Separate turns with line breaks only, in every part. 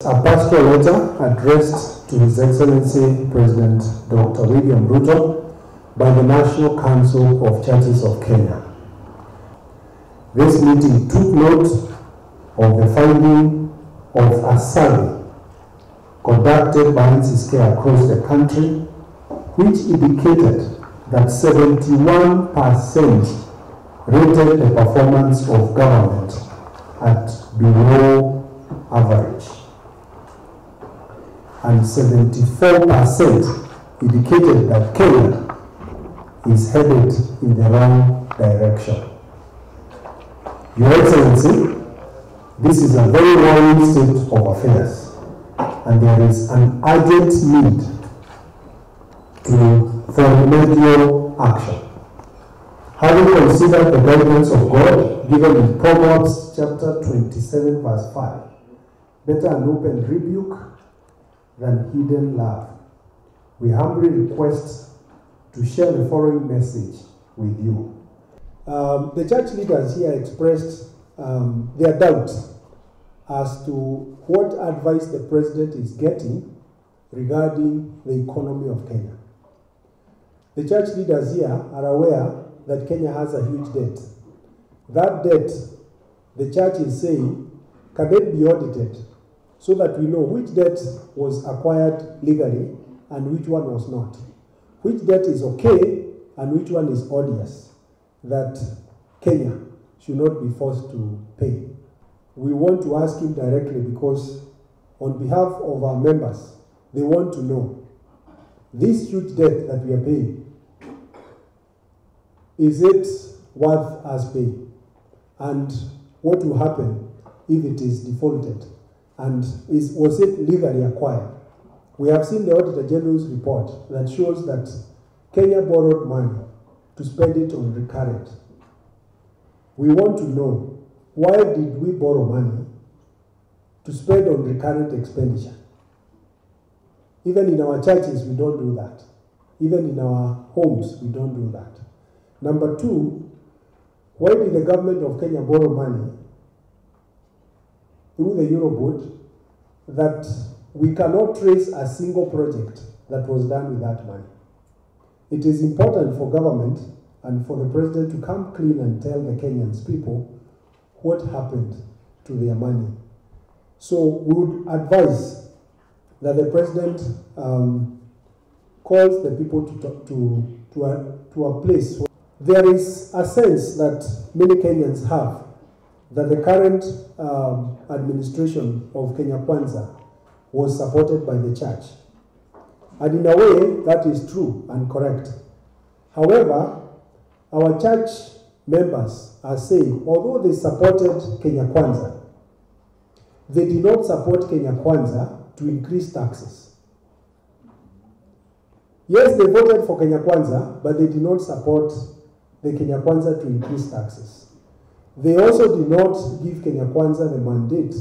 A pastoral letter addressed to His Excellency President Dr. William Ruto by the National Council of Churches of Kenya. This meeting took note of the finding of a survey conducted by NCCK across the country, which indicated that 71% rated the performance of government at below average, and 74% indicated that Kenya is headed in the wrong direction. Your Excellency, this is a very worrying state of affairs, and there is an urgent need for remedial action. Having considered the guidance of God given in Proverbs chapter 27 verse 5, better an open rebuke than hidden love, we humbly request to share the following message with you. The church leaders here expressed their doubts as to what advice the president is getting regarding the economy of Kenya. The church leaders here are aware that Kenya has a huge debt. That debt, the church is saying, can it be audited so that we know which debt was acquired legally and which one was not? Which debt is okay and which one is odious that Kenya should not be forced to pay? We want to ask him directly because on behalf of our members, they want to know this huge debt that we are paying, is it worth us paying? And what will happen if it is defaulted? And was it legally acquired? We have seen the Auditor General's report that shows that Kenya borrowed money to spend it on recurrent. We want to know, why did we borrow money to spend on recurrent expenditure? Even in our churches, we don't do that. Even in our homes, we don't do that. Number two, why did the government of Kenya borrow money through the Eurobond that we cannot trace a single project that was done with that money? It is important for government and for the president to come clean and tell the Kenyans people what happened to their money. So we would advise that the president calls the people to a place. There is a sense that many Kenyans have that the current administration of Kenya Kwanza was supported by the church. And in a way, that is true and correct. However, our church members are saying, although they supported Kenya Kwanza, they did not support Kenya Kwanza to increase taxes. Yes, they voted for Kenya Kwanza, but they did not support the Kenya Kwanza to increase taxes. They also did not give Kenya Kwanza the mandate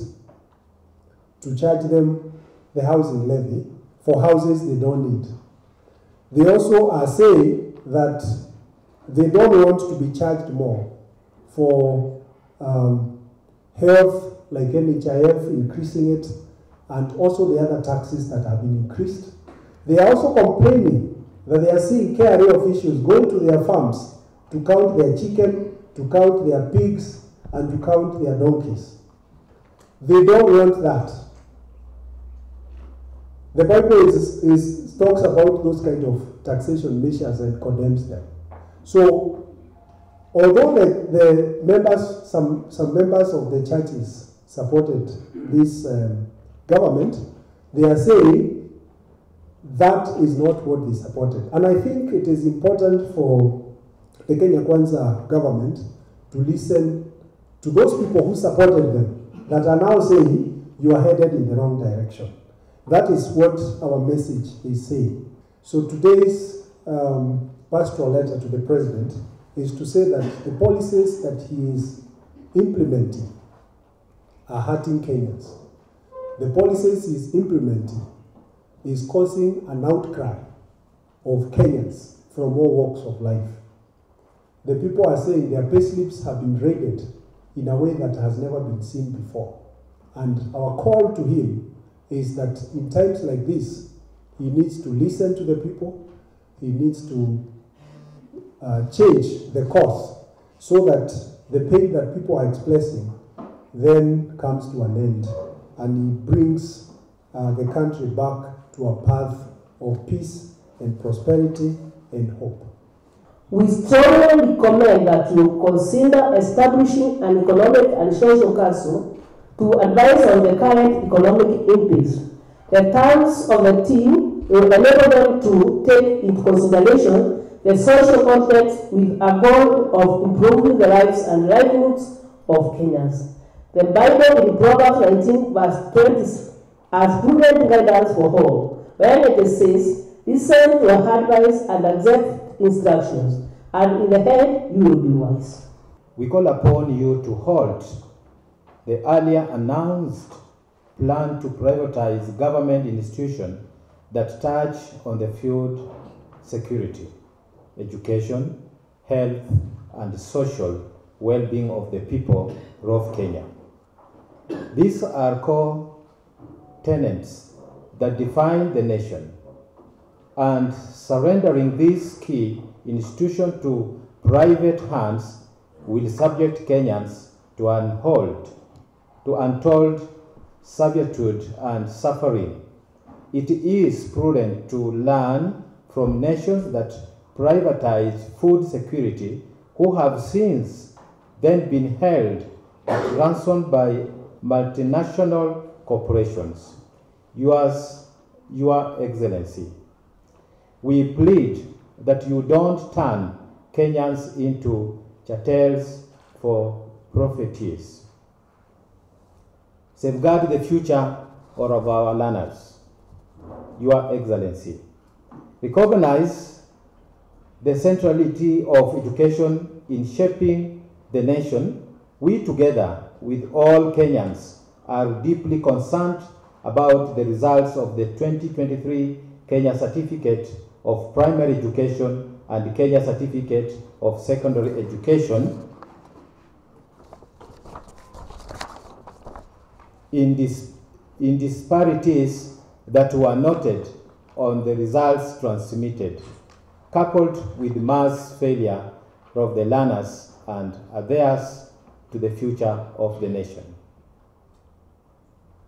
to charge them the housing levy for houses they don't need. They also are saying that they don't want to be charged more for health, like NHIF, increasing it, and also the other taxes that have been increased. They are also complaining that they are seeing KRA officials going to their farms to count their chicken, to count their pigs, and to count their donkeys. They don't want that. The Bible talks about those kind of taxation measures and condemns them. So, although the members, some members of the churches supported this government, they are saying that is not what they supported. And I think it is important for the Kenya Kwanza government to listen to those people who supported them that are now saying you are headed in the wrong direction. That is what our message is saying. So today's pastoral letter to the president is to say that the policies that he is implementing are hurting Kenyans. The policies he's implementing is causing an outcry of Kenyans from all walks of life. The people are saying their payslips have been raided in a way that has never been seen before. And our call to him is that in times like this, he needs to listen to the people, he needs to change the course so that the pain that people are expressing then comes to an end, and he brings the country back to a path of peace and prosperity and hope.
We strongly recommend that you consider establishing an economic and social council to advise on the current economic impasse. The terms of the team will enable them to take into consideration the social context with a goal of improving the lives and livelihoods of Kenyans. The Bible in Proverbs 19 verse 20 has prudent guidance for all, when it says, listen to your advice and accept instructions, and in the end you will be wise.
We call upon you to halt the earlier announced plan to privatize government institutions that touch on the field security, education, health, and social well-being of the people of Kenya. These are core tenets that define the nation, and surrendering this key institution to private hands will subject Kenyans to untold servitude and suffering. It is prudent to learn from nations that privatize food security, who have since then been held at ransom by multinational corporations. Your Excellency, we plead that you don't turn Kenyans into chattels for profiteers. Safeguard the future of our learners. Your Excellency, recognize the centrality of education in shaping the nation. We, together with all Kenyans, are deeply concerned about the results of the 2023 Kenya Certificate of Primary Education and Kenya Certificate of Secondary Education. In disparities that were noted on the results transmitted, coupled with mass failure of the learners and adheres to the future of the nation.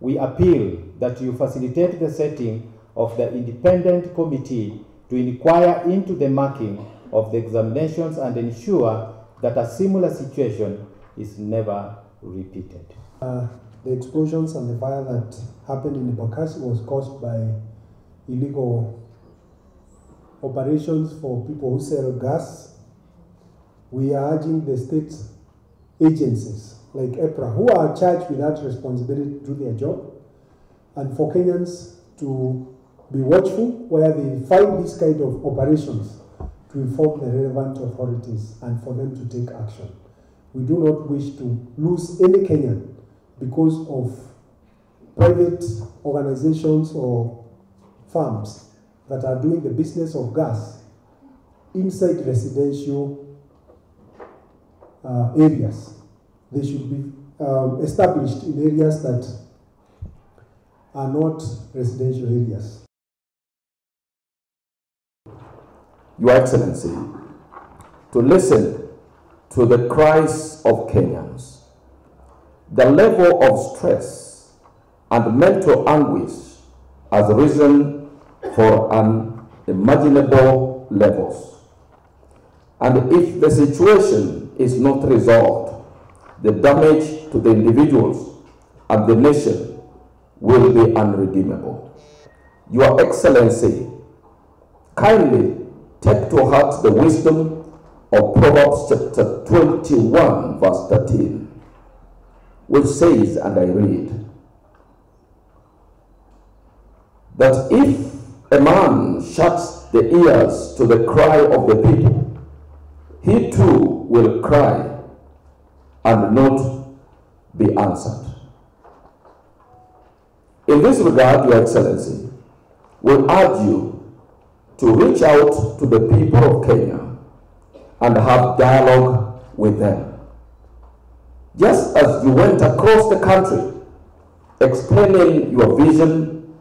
We appeal that you facilitate the setting of the independent committee to inquire into the marking of the examinations and ensure that a similar situation is never repeated.
The explosions and the fire that happened in Embakasi was caused by illegal operations for people who sell gas. We are urging the state agencies like EPRA, who are charged with that responsibility to do their job, and for Kenyans to be watchful where they find this kind of operations, to inform the relevant authorities and for them to take action. We do not wish to lose any Kenyan because of private organizations or firms that are doing the business of gas inside residential areas. They should be established in areas that are not residential areas.
Your Excellency, to listen to the cries of Kenyans. The level of stress and mental anguish has risen for unimaginable levels. And if the situation is not resolved, the damage to the individuals and the nation will be unredeemable. Your Excellency, kindly take to heart the wisdom of Proverbs chapter 21 verse 13, which says, and I read, that if a man shuts the ears to the cry of the people, he too will cry and not be answered. In this regard, Your Excellency, we urge you to reach out to the people of Kenya and have dialogue with them. Just as you went across the country explaining your vision,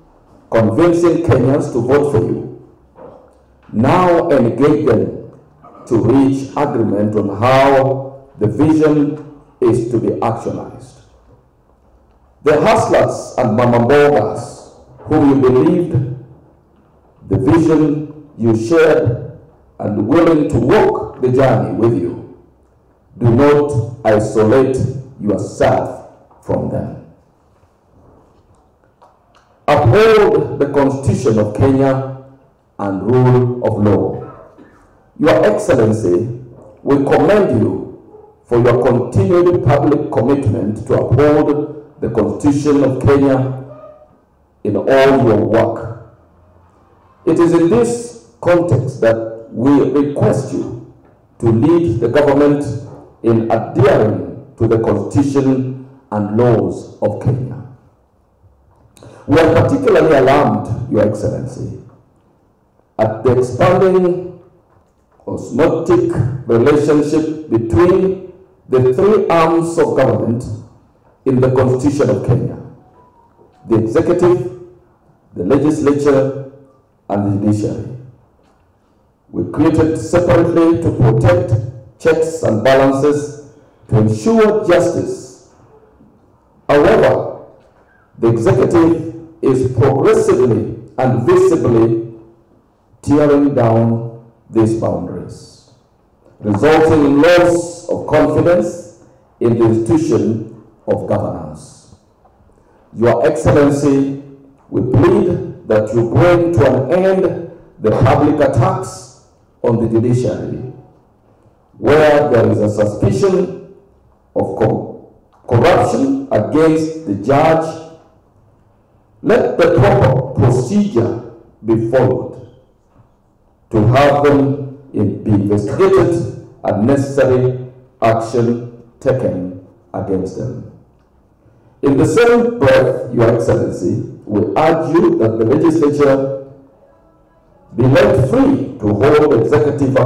convincing Kenyans to vote for you. Now engage them to reach agreement on how the vision is to be actualized. The hustlers and mamambogas whom you believed the vision you shared and willing to walk the journey with you, do not isolate yourself from them. Uphold the Constitution of Kenya and rule of law. Your Excellency, we commend you for your continued public commitment to uphold the Constitution of Kenya in all your work. It is in this context that we request you to lead the government in adhering to the Constitution and laws of Kenya. We are particularly alarmed, Your Excellency, at the expanding cosmetic relationship between the three arms of government in the Constitution of Kenya: the executive, the legislature, and the judiciary. We created separately to protect checks and balances to ensure justice. However, the executive is progressively and visibly tearing down these boundaries, resulting in loss of confidence in the institution of governance. Your Excellency, we plead that you bring to an end the public attacks on the judiciary, where there is a suspicion of corruption against the judge. Let the proper procedure be followed to have them be investigated and necessary action taken against them. In the same breath, Your Excellency, we urge you that the legislature be left free to hold executive